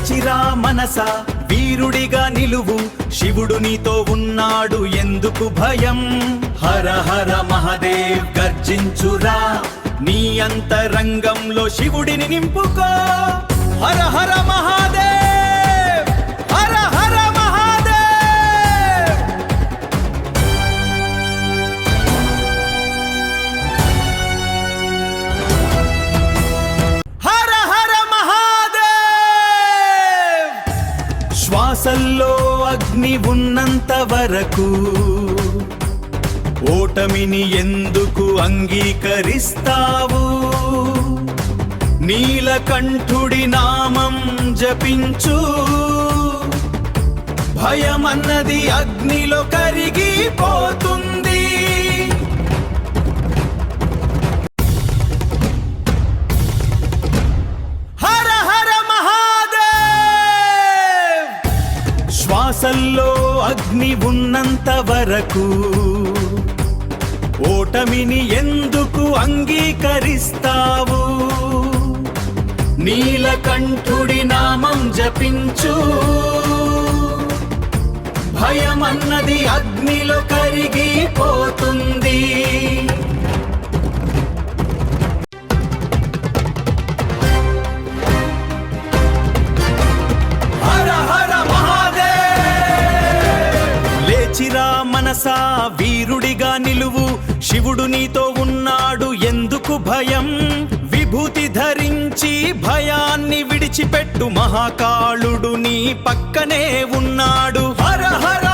లేచిరా మనసా వీరుడిగా నిలువు, శివుడు నీతో ఉన్నాడు ఎందుకు భయం. హర హర మహాదేవ్ గర్జించురా, నీ అంతరంగంలో శివుడిని నింపుకో. హర హర మహాదేవ్, హర హర మహాదేవ్. హర హర మహాదేవ్. శ్వాసల్లో అగ్ని ఉన్నంత వరకు ఓటమిని ఎందుకు అంగీకరిస్తావు? నీలకంఠుడి నామం జపించు, భయమన్నది అగ్నిలో కరిగిపోతుంది. హర హర మహాదేవ్. శ్వాసల్లో అగ్ని ఉన్నంత వరకు ఓటమిని ఎందుకు అంగీకరిస్తావు? నీలకంఠుడి నామం జపించు, భయమన్నది అగ్నిలో కరిగిపోతుంది. హర హర మహాదేవ్. లేచిరా మనసా వీరుడిగా నిలువు, శివుడు నీతో ఉన్నాడు ఎందుకు భయం. విభూతి ధరించి భయాన్ని విడిచిపెట్టు, మహాకాళుడు నీ పక్కనే ఉన్నాడు. హర హర